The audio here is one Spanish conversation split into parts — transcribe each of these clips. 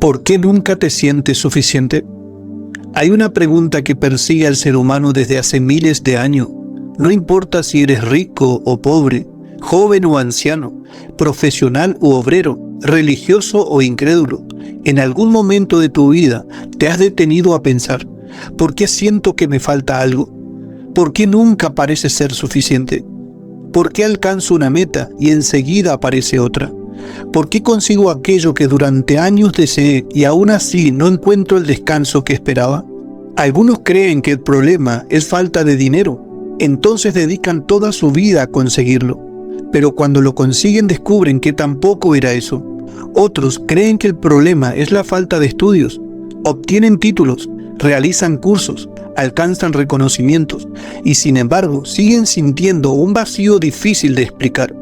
¿Por qué nunca te sientes suficiente? Hay una pregunta que persigue al ser humano desde hace miles de años. No importa si eres rico o pobre, joven o anciano, profesional u obrero, religioso o incrédulo, en algún momento de tu vida te has detenido a pensar, ¿por qué siento que me falta algo? ¿Por qué nunca parece ser suficiente? ¿Por qué alcanzo una meta y enseguida aparece otra? ¿Por qué consigo aquello que durante años deseé y aún así no encuentro el descanso que esperaba? Algunos creen que el problema es falta de dinero, entonces dedican toda su vida a conseguirlo. Pero cuando lo consiguen descubren que tampoco era eso. Otros creen que el problema es la falta de estudios. Obtienen títulos, realizan cursos, alcanzan reconocimientos y sin embargo siguen sintiendo un vacío difícil de explicar.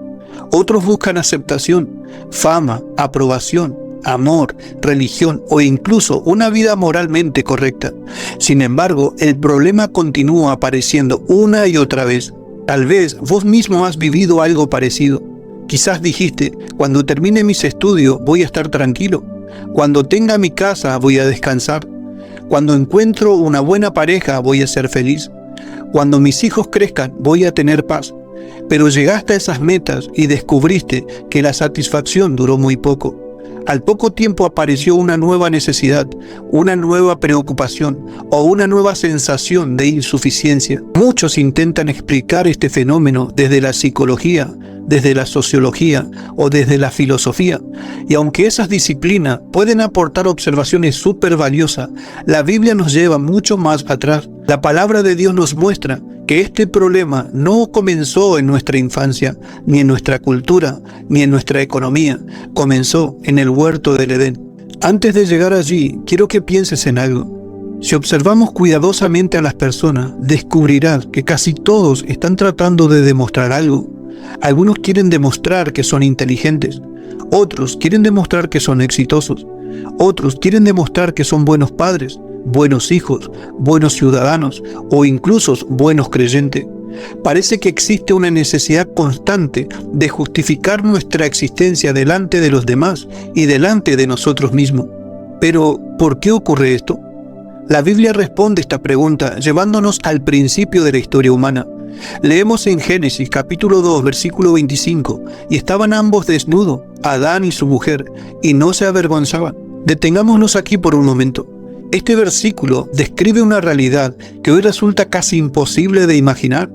Otros buscan aceptación, fama, aprobación, amor, religión o incluso una vida moralmente correcta. Sin embargo, el problema continúa apareciendo una y otra vez. Tal vez vos mismo has vivido algo parecido. Quizás dijiste, cuando termine mis estudios voy a estar tranquilo. Cuando tenga mi casa voy a descansar. Cuando encuentro una buena pareja voy a ser feliz. Cuando mis hijos crezcan voy a tener paz. Pero llegaste a esas metas y descubriste que la satisfacción duró muy poco. Al poco tiempo apareció una nueva necesidad, una nueva preocupación o una nueva sensación de insuficiencia. Muchos intentan explicar este fenómeno desde la psicología, desde la sociología o desde la filosofía. Y aunque esas disciplinas pueden aportar observaciones súper valiosas, la Biblia nos lleva mucho más atrás. La palabra de Dios nos muestra que este problema no comenzó en nuestra infancia, ni en nuestra cultura, ni en nuestra economía. Comenzó en el huerto del Edén. Antes de llegar allí, quiero que pienses en algo. Si observamos cuidadosamente a las personas, descubrirás que casi todos están tratando de demostrar algo. Algunos quieren demostrar que son inteligentes, otros quieren demostrar que son exitosos, otros quieren demostrar que son buenos padres, buenos hijos, buenos ciudadanos o incluso buenos creyentes. Parece que existe una necesidad constante de justificar nuestra existencia delante de los demás y delante de nosotros mismos. Pero, ¿por qué ocurre esto? La Biblia responde esta pregunta llevándonos al principio de la historia humana. Leemos en Génesis capítulo 2 versículo 25, y estaban ambos desnudos, Adán y su mujer, y no se avergonzaban. Detengámonos aquí por un momento. Este versículo describe una realidad que hoy resulta casi imposible de imaginar.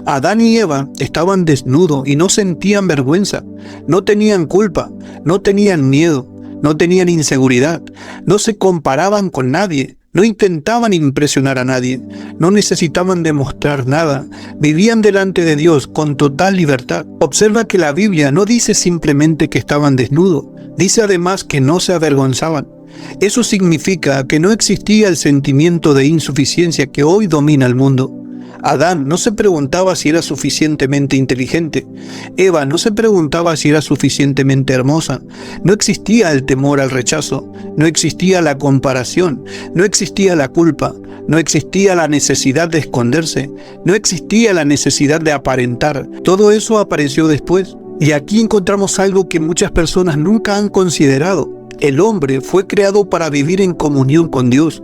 Adán y Eva estaban desnudos y no sentían vergüenza, no tenían culpa, no tenían miedo, no tenían inseguridad, no se comparaban con nadie, no intentaban impresionar a nadie, no necesitaban demostrar nada, vivían delante de Dios con total libertad. Observa que la Biblia no dice simplemente que estaban desnudos, dice además que no se avergonzaban. Eso significa que no existía el sentimiento de insuficiencia que hoy domina el mundo. Adán no se preguntaba si era suficientemente inteligente. Eva no se preguntaba si era suficientemente hermosa. No existía el temor al rechazo. No existía la comparación. No existía la culpa. No existía la necesidad de esconderse. No existía la necesidad de aparentar. Todo eso apareció después. Y aquí encontramos algo que muchas personas nunca han considerado. El hombre fue creado para vivir en comunión con Dios.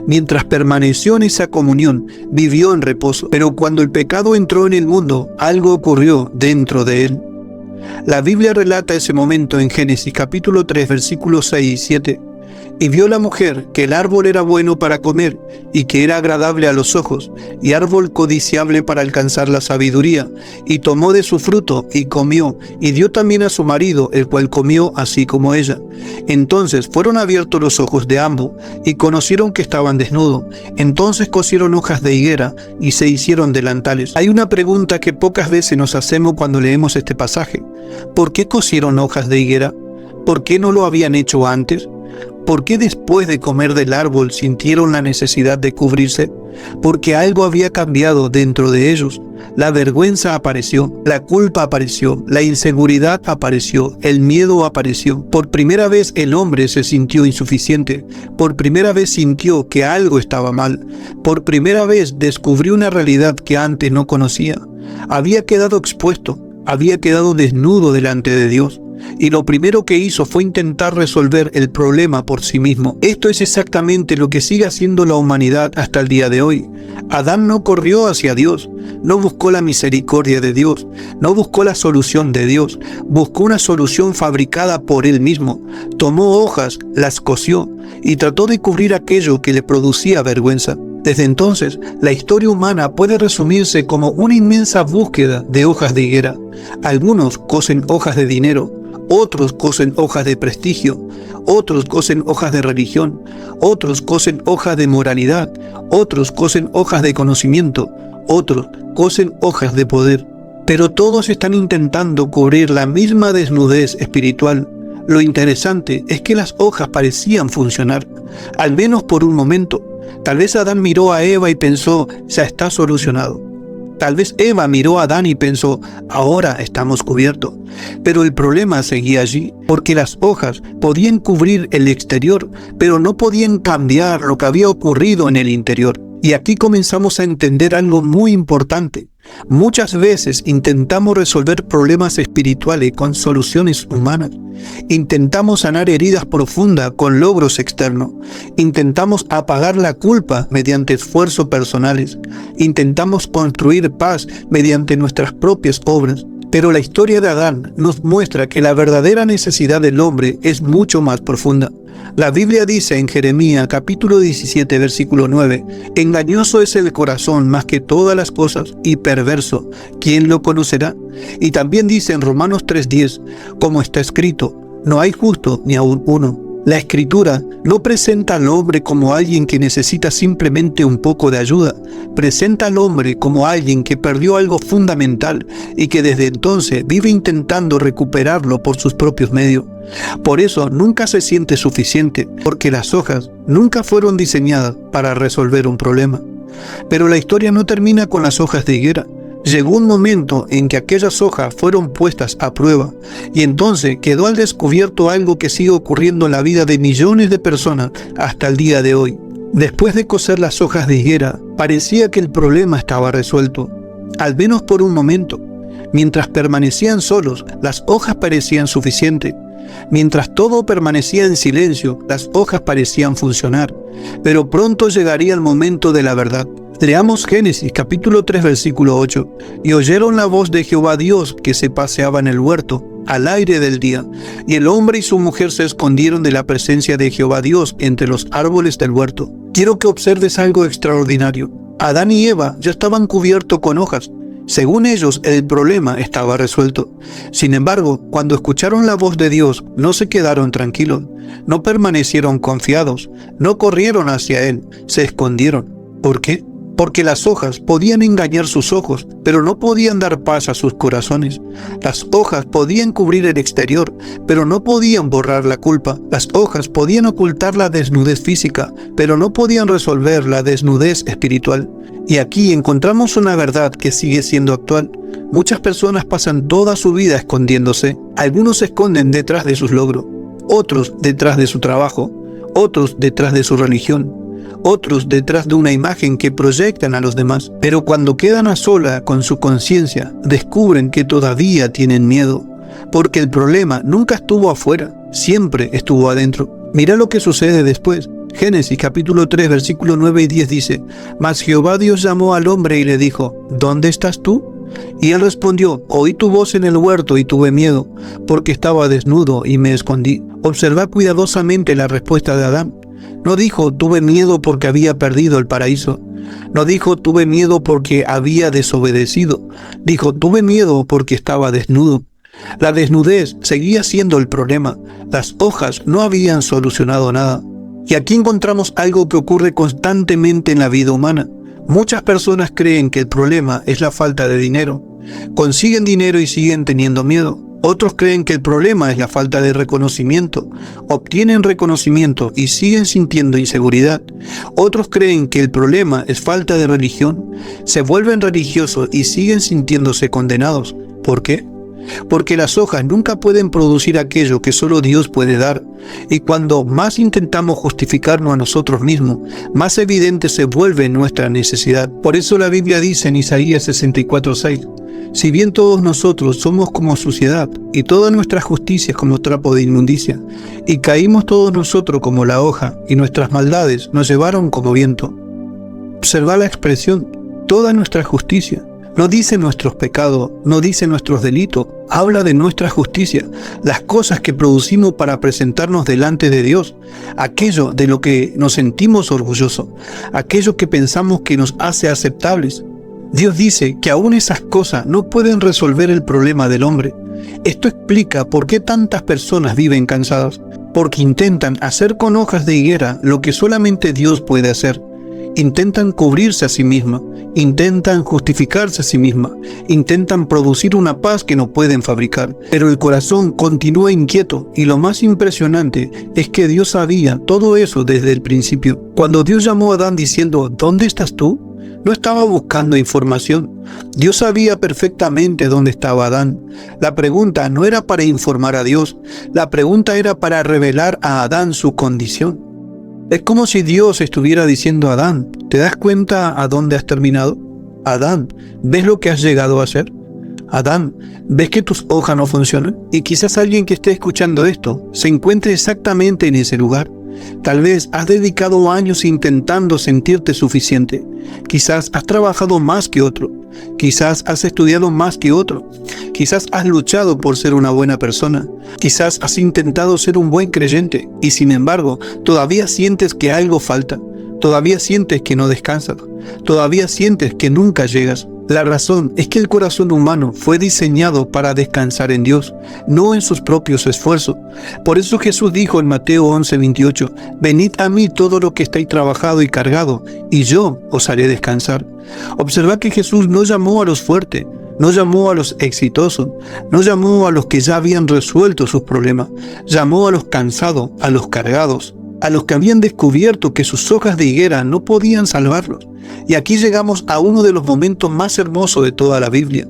Mientras permaneció en esa comunión, vivió en reposo. Pero cuando el pecado entró en el mundo, algo ocurrió dentro de él. La Biblia relata ese momento en Génesis capítulo 3, versículos 6 y 7. Y vio la mujer que el árbol era bueno para comer, y que era agradable a los ojos, y árbol codiciable para alcanzar la sabiduría, y tomó de su fruto, y comió, y dio también a su marido, el cual comió así como ella. Entonces fueron abiertos los ojos de ambos, y conocieron que estaban desnudos. Entonces cosieron hojas de higuera, y se hicieron delantales. Hay una pregunta que pocas veces nos hacemos cuando leemos este pasaje. ¿Por qué cosieron hojas de higuera? ¿Por qué no lo habían hecho antes? ¿Por qué después de comer del árbol sintieron la necesidad de cubrirse? Porque algo había cambiado dentro de ellos. La vergüenza apareció, la culpa apareció, la inseguridad apareció, el miedo apareció. Por primera vez el hombre se sintió insuficiente. Por primera vez sintió que algo estaba mal. Por primera vez descubrió una realidad que antes no conocía. Había quedado expuesto, había quedado desnudo delante de Dios. y lo primero que hizo fue intentar resolver el problema por sí mismo. Esto es exactamente lo que sigue haciendo la humanidad hasta el día de hoy. Adán no corrió hacia Dios, no buscó la misericordia de Dios, no buscó la solución de Dios, buscó una solución fabricada por él mismo. Tomó hojas, las cosió y trató de cubrir aquello que le producía vergüenza. Desde entonces, la historia humana puede resumirse como una inmensa búsqueda de hojas de higuera. Algunos cosen hojas de dinero, otros cosen hojas de prestigio, otros cosen hojas de religión, otros cosen hojas de moralidad, otros cosen hojas de conocimiento, otros cosen hojas de poder. Pero todos están intentando cubrir la misma desnudez espiritual. Lo interesante es que las hojas parecían funcionar, al menos por un momento. Tal vez Adán miró a Eva y pensó, ya está solucionado. Tal vez Eva miró a Adán y pensó, ahora estamos cubiertos. Pero el problema seguía allí, porque las hojas podían cubrir el exterior, pero no podían cambiar lo que había ocurrido en el interior. Y aquí comenzamos a entender algo muy importante. Muchas veces intentamos resolver problemas espirituales con soluciones humanas. Intentamos sanar heridas profundas con logros externos. Intentamos apagar la culpa mediante esfuerzos personales. Intentamos construir paz mediante nuestras propias obras. Pero la historia de Adán nos muestra que la verdadera necesidad del hombre es mucho más profunda. La Biblia dice en Jeremías capítulo 17 versículo 9, engañoso es el corazón más que todas las cosas y perverso, ¿quién lo conocerá? Y también dice en Romanos 3:10, como está escrito, no hay justo ni aun uno. La Escritura no presenta al hombre como alguien que necesita simplemente un poco de ayuda, presenta al hombre como alguien que perdió algo fundamental y que desde entonces vive intentando recuperarlo por sus propios medios. Por eso nunca se siente suficiente, porque las hojas nunca fueron diseñadas para resolver un problema. Pero la historia no termina con las hojas de higuera. Llegó un momento en que aquellas hojas fueron puestas a prueba y entonces quedó al descubierto algo que sigue ocurriendo en la vida de millones de personas hasta el día de hoy. Después de coser las hojas de higuera, parecía que el problema estaba resuelto, al menos por un momento. Mientras permanecían solos, las hojas parecían suficientes. Mientras todo permanecía en silencio, las hojas parecían funcionar. Pero pronto llegaría el momento de la verdad. Leamos Génesis capítulo 3 versículo 8. Y oyeron la voz de Jehová Dios que se paseaba en el huerto, al aire del día. Y el hombre y su mujer se escondieron de la presencia de Jehová Dios entre los árboles del huerto. Quiero que observes algo extraordinario. Adán y Eva ya estaban cubiertos con hojas. Según ellos, el problema estaba resuelto. Sin embargo, cuando escucharon la voz de Dios, no se quedaron tranquilos, no permanecieron confiados, no corrieron hacia Él, se escondieron. ¿Por qué? Porque las hojas podían engañar sus ojos, pero no podían dar paz a sus corazones. Las hojas podían cubrir el exterior, pero no podían borrar la culpa. Las hojas podían ocultar la desnudez física, pero no podían resolver la desnudez espiritual. Y aquí encontramos una verdad que sigue siendo actual. Muchas personas pasan toda su vida escondiéndose. Algunos se esconden detrás de sus logros, otros detrás de su trabajo, otros detrás de su religión, otros detrás de una imagen que proyectan a los demás. Pero cuando quedan a solas con su conciencia, descubren que todavía tienen miedo, porque el problema nunca estuvo afuera, siempre estuvo adentro. Mira lo que sucede después. Génesis capítulo 3 versículo 9 y 10 dice, mas Jehová Dios llamó al hombre y le dijo, ¿dónde estás tú? Y él respondió, oí tu voz en el huerto y tuve miedo, porque estaba desnudo y me escondí. Observa cuidadosamente la respuesta de Adán. No dijo, tuve miedo porque había perdido el paraíso. No dijo, tuve miedo porque había desobedecido. Dijo, tuve miedo porque estaba desnudo. La desnudez seguía siendo el problema. Las hojas no habían solucionado nada. Y aquí encontramos algo que ocurre constantemente en la vida humana. Muchas personas creen que el problema es la falta de dinero. Consiguen dinero y siguen teniendo miedo. Otros creen que el problema es la falta de reconocimiento. Obtienen reconocimiento y siguen sintiendo inseguridad. Otros creen que el problema es falta de religión. Se vuelven religiosos y siguen sintiéndose condenados. ¿Por qué? porque las hojas nunca pueden producir aquello que solo Dios puede dar, y cuando más intentamos justificarnos a nosotros mismos, más evidente se vuelve nuestra necesidad. Por eso la Biblia dice en Isaías 64:6, si bien todos nosotros somos como suciedad, y toda nuestra justicia es como trapo de inmundicia, y caímos todos nosotros como la hoja, y nuestras maldades nos llevaron como viento. Observa la expresión, toda nuestra justicia. No dice nuestros pecados, no dice nuestros delitos, habla de nuestra justicia, las cosas que producimos para presentarnos delante de Dios, aquello de lo que nos sentimos orgullosos, aquello que pensamos que nos hace aceptables. Dios dice que aún esas cosas no pueden resolver el problema del hombre. Esto explica por qué tantas personas viven cansadas, porque intentan hacer con hojas de higuera lo que solamente Dios puede hacer. Intentan cubrirse a sí misma, intentan justificarse a sí misma, intentan producir una paz que no pueden fabricar. Pero el corazón continúa inquieto y lo más impresionante es que Dios sabía todo eso desde el principio. Cuando Dios llamó a Adán diciendo, ¿dónde estás tú?, no estaba buscando información. Dios sabía perfectamente dónde estaba Adán. La pregunta no era para informar a Dios, la pregunta era para revelar a Adán su condición. Es como si Dios estuviera diciendo a Adán, ¿te das cuenta a dónde has terminado? Adán, ¿ves lo que has llegado a hacer? Adán, ¿ves que tus hojas no funcionan? Y quizás alguien que esté escuchando esto se encuentre exactamente en ese lugar. Tal vez has dedicado años intentando sentirte suficiente. Quizás has trabajado más que otro. Quizás has estudiado más que otro. Quizás has luchado por ser una buena persona. Quizás has intentado ser un buen creyente y sin embargo todavía sientes que algo falta. Todavía sientes que no descansas. Todavía sientes que nunca llegas. La razón es que el corazón humano fue diseñado para descansar en Dios, no en sus propios esfuerzos. Por eso Jesús dijo en Mateo 11:28, venid a mí todo lo que estáis trabajado y cargado, y yo os haré descansar. Observad que Jesús no llamó a los fuertes, no llamó a los exitosos, no llamó a los que ya habían resuelto sus problemas, llamó a los cansados, a los cargados, a los que habían descubierto que sus hojas de higuera no podían salvarlos. Y aquí llegamos a uno de los momentos más hermosos de toda la Biblia,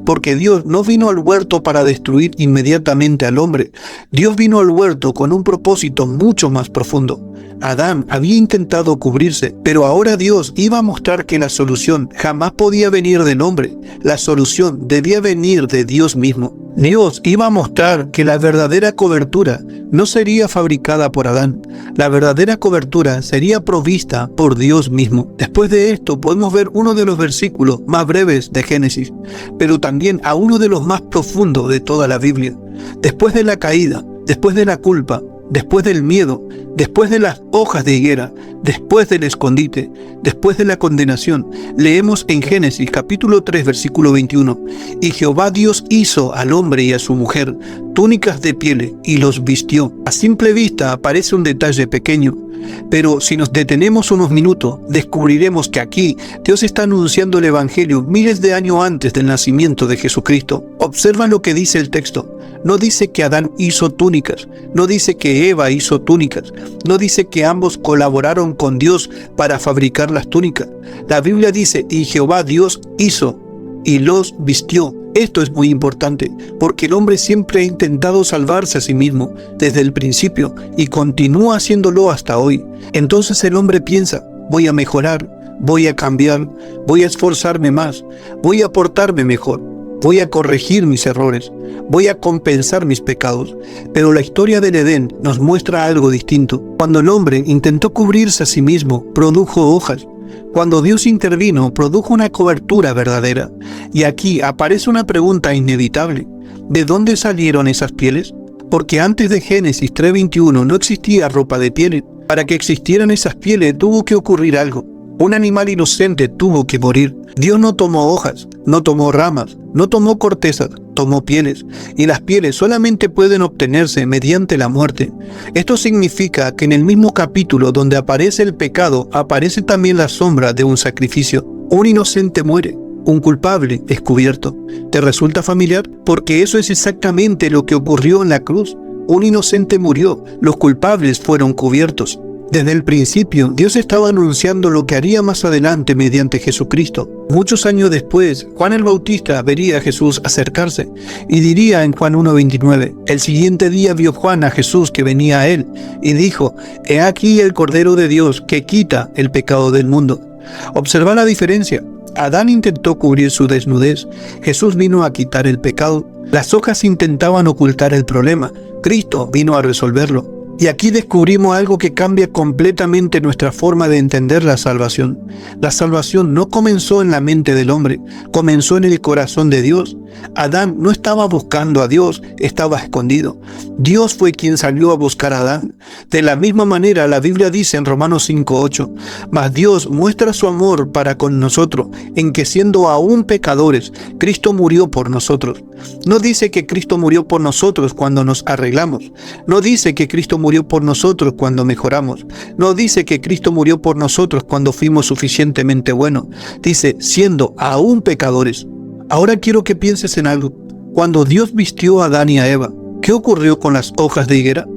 porque Dios no vino al huerto para destruir inmediatamente al hombre. Dios vino al huerto con un propósito mucho más profundo. Adán había intentado cubrirse, pero ahora Dios iba a mostrar que la solución jamás podía venir del hombre. La solución debía venir de Dios mismo. Dios iba a mostrar que la verdadera cobertura no sería fabricada por Adán. La verdadera cobertura sería provista por Dios mismo. Después de esto podemos ver uno de los versículos más breves de Génesis, pero también a uno de los más profundos de toda la Biblia. Después de la caída, después de la culpa, después del miedo, después de las hojas de higuera, después del escondite, después de la condenación, leemos en Génesis capítulo 3 versículo 21, y Jehová Dios hizo al hombre y a su mujer túnicas de pieles y los vistió. A simple vista parece un detalle pequeño, pero si nos detenemos unos minutos, descubriremos que aquí Dios está anunciando el Evangelio miles de años antes del nacimiento de Jesucristo. Observa lo que dice el texto. No dice que Adán hizo túnicas, no dice que Eva hizo túnicas, no dice que ambos colaboraron con Dios para fabricar las túnicas. La Biblia dice, y Jehová Dios hizo y los vistió. Esto es muy importante, porque el hombre siempre ha intentado salvarse a sí mismo desde el principio y continúa haciéndolo hasta hoy. Entonces el hombre piensa, voy a mejorar, voy a cambiar, voy a esforzarme más, voy a portarme mejor, voy a corregir mis errores, voy a compensar mis pecados. Pero la historia del Edén nos muestra algo distinto. Cuando el hombre intentó cubrirse a sí mismo, produjo hojas. Cuando Dios intervino, produjo una cobertura verdadera. Y aquí aparece una pregunta inevitable. ¿De dónde salieron esas pieles? Porque antes de Génesis 3:21 no existía ropa de pieles. Para que existieran esas pieles tuvo que ocurrir algo. Un animal inocente tuvo que morir. Dios no tomó hojas, no tomó ramas, no tomó cortezas, tomó pieles. Y las pieles solamente pueden obtenerse mediante la muerte. Esto significa que en el mismo capítulo donde aparece el pecado, aparece también la sombra de un sacrificio. Un inocente muere, un culpable es cubierto. ¿Te resulta familiar? Porque eso es exactamente lo que ocurrió en la cruz. Un inocente murió, los culpables fueron cubiertos. Desde el principio, Dios estaba anunciando lo que haría más adelante mediante Jesucristo. Muchos años después, Juan el Bautista vería a Jesús acercarse y diría en Juan 1:29, el siguiente día vio Juan a Jesús que venía a él y dijo, «He aquí el Cordero de Dios que quita el pecado del mundo». Observa la diferencia. Adán intentó cubrir su desnudez. Jesús vino a quitar el pecado. Las hojas intentaban ocultar el problema. Cristo vino a resolverlo. Y aquí descubrimos algo que cambia completamente nuestra forma de entender la salvación. La salvación no comenzó en la mente del hombre, comenzó en el corazón de Dios. Adán no estaba buscando a Dios, estaba escondido. Dios fue quien salió a buscar a Adán. De la misma manera, la Biblia dice en Romanos 5:8, «Mas Dios muestra su amor para con nosotros, en que siendo aún pecadores, Cristo murió por nosotros». No dice que Cristo murió por nosotros cuando nos arreglamos. No dice que Cristo murió por nosotros cuando mejoramos. No dice que Cristo murió por nosotros cuando fuimos suficientemente buenos. Dice, siendo aún pecadores. Ahora quiero que pienses en algo. Cuando Dios vistió a Adán y a Eva, ¿qué ocurrió con las hojas de higuera?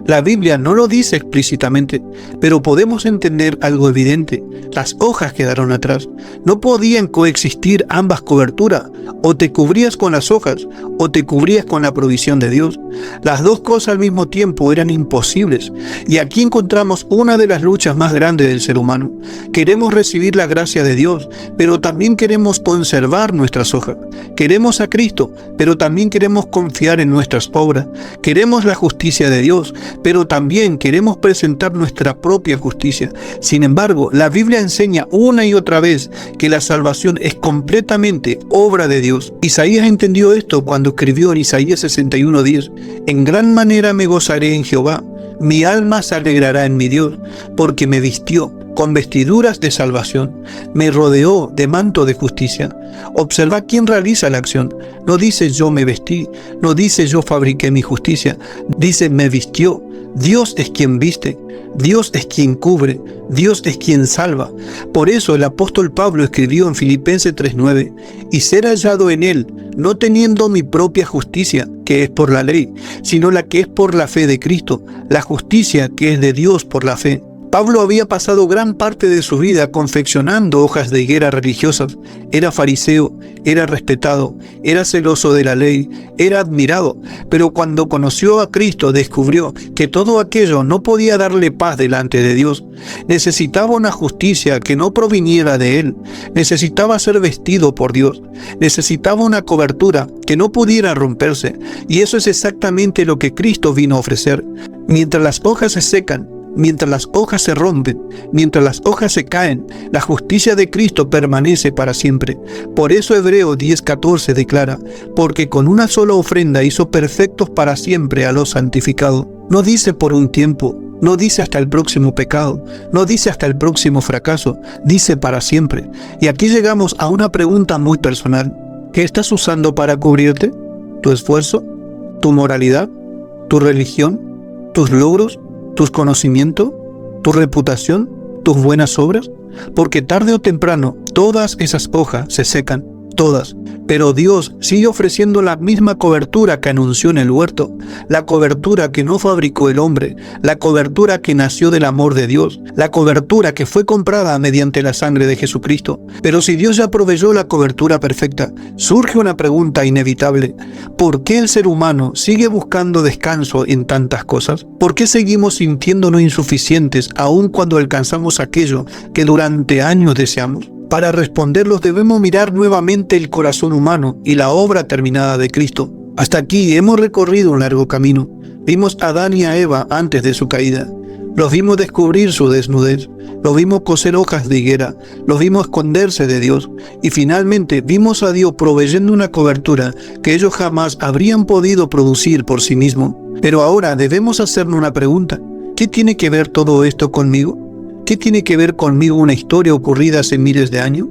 La Biblia no lo dice explícitamente, pero podemos entender algo evidente. Las hojas quedaron atrás. No podían coexistir ambas coberturas. O te cubrías con las hojas, o te cubrías con la provisión de Dios. Las dos cosas al mismo tiempo eran imposibles. Y aquí encontramos una de las luchas más grandes del ser humano. Queremos recibir la gracia de Dios, pero también queremos conservar nuestras hojas. Queremos a Cristo, pero también queremos confiar en nuestras obras. Queremos la justicia de Dios, pero también queremos presentar nuestra propia justicia. Sin embargo, la Biblia enseña una y otra vez que la salvación es completamente obra de Dios. Isaías entendió esto cuando escribió en Isaías 61:10, «En gran manera me gozaré en Jehová, mi alma se alegrará en mi Dios, porque me vistió con vestiduras de salvación, me rodeó de manto de justicia». Observa quién realiza la acción. No dice yo me vestí, no dice yo fabriqué mi justicia, dice me vistió. Dios es quien viste, Dios es quien cubre, Dios es quien salva. Por eso el apóstol Pablo escribió en Filipenses 3:9, «Y ser hallado en él, no teniendo mi propia justicia, que es por la ley, sino la que es por la fe de Cristo, la justicia que es de Dios por la fe». Pablo había pasado gran parte de su vida confeccionando hojas de higuera religiosas. Era fariseo, era respetado, era celoso de la ley, era admirado. Pero cuando conoció a Cristo descubrió que todo aquello no podía darle paz delante de Dios. Necesitaba una justicia que no proviniera de él. Necesitaba ser vestido por Dios. Necesitaba una cobertura que no pudiera romperse. Y eso es exactamente lo que Cristo vino a ofrecer. Mientras las hojas se secan, mientras las hojas se rompen, mientras las hojas se caen, la justicia de Cristo permanece para siempre. Por eso Hebreos 10:14 declara, «Porque con una sola ofrenda hizo perfectos para siempre a los santificados». No dice por un tiempo, no dice hasta el próximo pecado, no dice hasta el próximo fracaso, dice para siempre. Y aquí llegamos a una pregunta muy personal. ¿Qué estás usando para cubrirte? ¿Tu esfuerzo? ¿Tu moralidad? ¿Tu religión? ¿Tus logros? ¿Tus conocimientos? ¿Tu reputación? ¿Tus buenas obras? Porque tarde o temprano todas esas hojas se secan, todas. Pero Dios sigue ofreciendo la misma cobertura que anunció en el huerto, la cobertura que no fabricó el hombre, la cobertura que nació del amor de Dios, la cobertura que fue comprada mediante la sangre de Jesucristo. Pero si Dios ya proveyó la cobertura perfecta, surge una pregunta inevitable. ¿Por qué el ser humano sigue buscando descanso en tantas cosas? ¿Por qué seguimos sintiéndonos insuficientes aun cuando alcanzamos aquello que durante años deseamos? Para responderlos debemos mirar nuevamente el corazón humano y la obra terminada de Cristo. Hasta aquí hemos recorrido un largo camino. Vimos a Adán y a Eva antes de su caída. Los vimos descubrir su desnudez. Los vimos coser hojas de higuera. Los vimos esconderse de Dios. Y finalmente vimos a Dios proveyendo una cobertura que ellos jamás habrían podido producir por sí mismos. Pero ahora debemos hacernos una pregunta. ¿Qué tiene que ver todo esto conmigo? ¿Qué tiene que ver conmigo una historia ocurrida hace miles de años?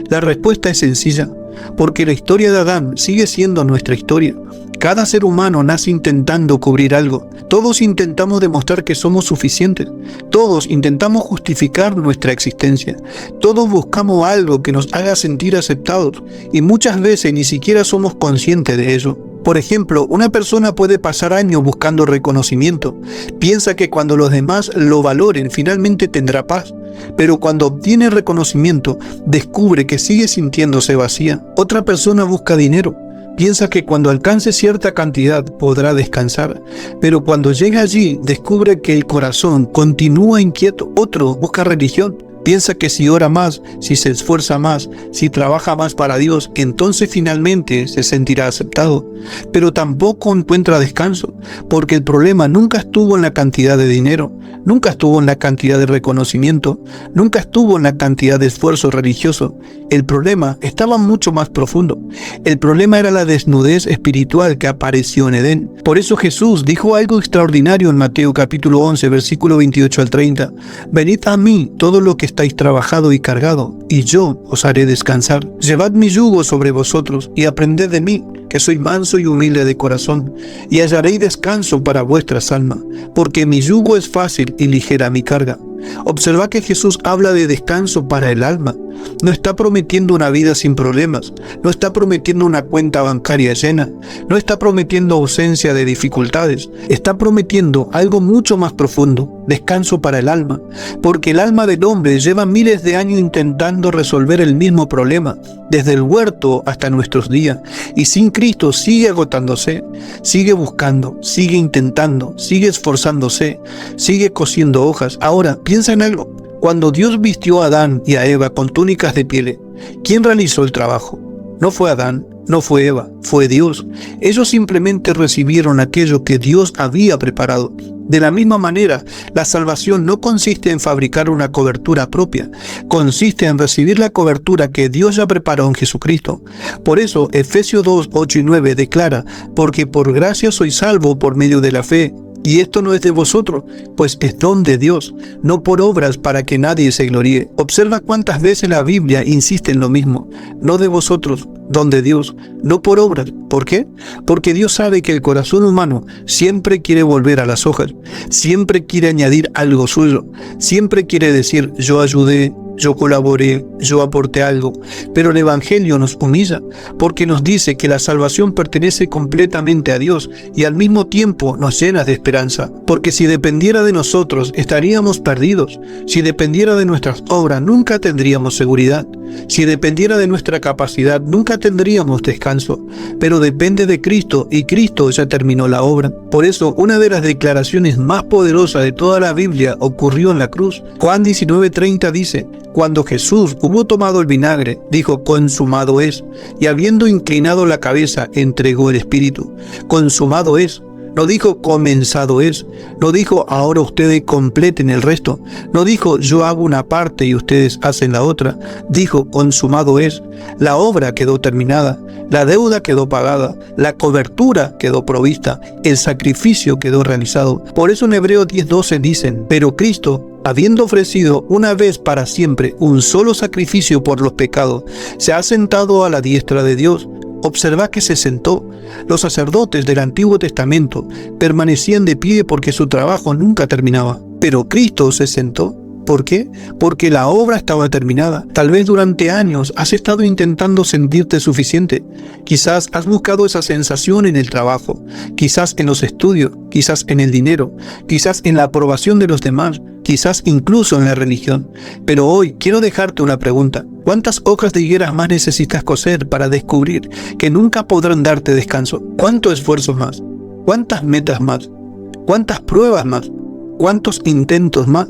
La respuesta es sencilla, porque la historia de Adán sigue siendo nuestra historia. Cada ser humano nace intentando cubrir algo. Todos intentamos demostrar que somos suficientes. Todos intentamos justificar nuestra existencia. Todos buscamos algo que nos haga sentir aceptados y muchas veces ni siquiera somos conscientes de ello. Por ejemplo, una persona puede pasar años buscando reconocimiento. Piensa que cuando los demás lo valoren, finalmente tendrá paz. Pero cuando obtiene reconocimiento, descubre que sigue sintiéndose vacía. Otra persona busca dinero. Piensa que cuando alcance cierta cantidad podrá descansar, pero cuando llega allí descubre que el corazón continúa inquieto. Otro busca religión. Piensa que si ora más, si se esfuerza más, si trabaja más para Dios, entonces finalmente se sentirá aceptado. Pero tampoco encuentra descanso, porque el problema nunca estuvo en la cantidad de dinero, nunca estuvo en la cantidad de reconocimiento, nunca estuvo en la cantidad de esfuerzo religioso. El problema estaba mucho más profundo. El problema era la desnudez espiritual que apareció en Edén. Por eso Jesús dijo algo extraordinario en Mateo capítulo 11, versículo 28 al 30. Venid a mí, todo lo que estáis trabajado y cargado, y yo os haré descansar. Llevad mi yugo sobre vosotros, y aprended de mí, que soy manso y humilde de corazón, y hallaréis descanso para vuestras almas, porque mi yugo es fácil y ligera mi carga. Observa que Jesús habla de descanso para el alma. No está prometiendo una vida sin problemas, no está prometiendo una cuenta bancaria llena, no está prometiendo ausencia de dificultades, está prometiendo algo mucho más profundo, descanso para el alma, porque el alma del hombre lleva miles de años intentando resolver el mismo problema, desde el huerto hasta nuestros días, y sin Cristo sigue agotándose, sigue buscando, sigue intentando, sigue esforzándose, sigue cosiendo hojas. Ahora, piensa en algo. Cuando Dios vistió a Adán y a Eva con túnicas de piel, ¿quién realizó el trabajo? No fue Adán, no fue Eva, fue Dios. Ellos simplemente recibieron aquello que Dios había preparado. De la misma manera, la salvación no consiste en fabricar una cobertura propia, consiste en recibir la cobertura que Dios ya preparó en Jesucristo. Por eso, Efesios 2, 8 y 9 declara, porque por gracia sois salvos por medio de la fe. Y esto no es de vosotros, pues es don de Dios, no por obras para que nadie se gloríe. Observa cuántas veces la Biblia insiste en lo mismo. No de vosotros, don de Dios, no por obras. ¿Por qué? Porque Dios sabe que el corazón humano siempre quiere volver a las hojas, siempre quiere añadir algo suyo, siempre quiere decir yo ayudé, yo colaboré, yo aporté algo. Pero el Evangelio nos humilla porque nos dice que la salvación pertenece completamente a Dios y al mismo tiempo nos llena de esperanza. Porque si dependiera de nosotros estaríamos perdidos. Si dependiera de nuestras obras nunca tendríamos seguridad. Si dependiera de nuestra capacidad nunca tendríamos descanso. Pero depende de Cristo y Cristo ya terminó la obra. Por eso una de las declaraciones más poderosas de toda la Biblia ocurrió en la cruz. Juan 19:30 dice: cuando Jesús hubo tomado el vinagre, dijo, consumado es, y habiendo inclinado la cabeza, entregó el espíritu. Consumado es. No dijo comenzado es, no dijo ahora ustedes completen el resto, no dijo yo hago una parte y ustedes hacen la otra, dijo consumado es. La obra quedó terminada, la deuda quedó pagada, la cobertura quedó provista, el sacrificio quedó realizado. Por eso en Hebreos 10:12 dicen, pero Cristo, habiendo ofrecido una vez para siempre un solo sacrificio por los pecados, se ha sentado a la diestra de Dios. Observa que se sentó. Los sacerdotes del Antiguo Testamento permanecían de pie porque su trabajo nunca terminaba. Pero Cristo se sentó. ¿Por qué? Porque la obra estaba terminada. Tal vez durante años has estado intentando sentirte suficiente. Quizás has buscado esa sensación en el trabajo, quizás en los estudios, quizás en el dinero, quizás en la aprobación de los demás, quizás incluso en la religión. Pero hoy quiero dejarte una pregunta. ¿Cuántas hojas de higuera más necesitas coser para descubrir que nunca podrán darte descanso? ¿Cuántos esfuerzos más? ¿Cuántas metas más? ¿Cuántas pruebas más? ¿Cuántos intentos más?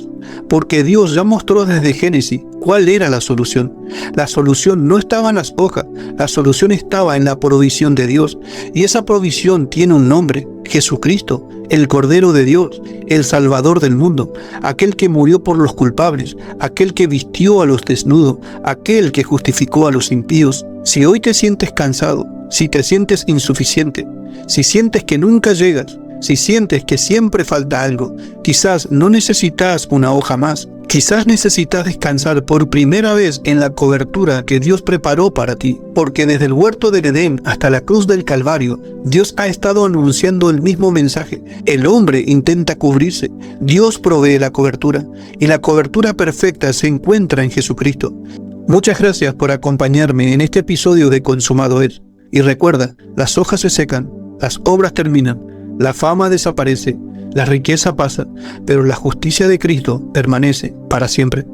Porque Dios ya mostró desde Génesis cuál era la solución. La solución no estaba en las hojas, la solución estaba en la provisión de Dios. Y esa provisión tiene un nombre: Jesucristo, el Cordero de Dios, el Salvador del mundo, aquel que murió por los culpables, aquel que vistió a los desnudos, aquel que justificó a los impíos. Si hoy te sientes cansado, si te sientes insuficiente, si sientes que nunca llegas, si sientes que siempre falta algo, quizás no necesitas una hoja más. Quizás necesitas descansar por primera vez en la cobertura que Dios preparó para ti, porque desde el huerto del Edén hasta la cruz del Calvario, Dios ha estado anunciando el mismo mensaje. El hombre intenta cubrirse, Dios provee la cobertura, y la cobertura perfecta se encuentra en Jesucristo. Muchas gracias por acompañarme en este episodio de Consumado es. Y recuerda, las hojas se secan, las obras terminan, la fama desaparece, la riqueza pasa, pero la justicia de Cristo permanece para siempre.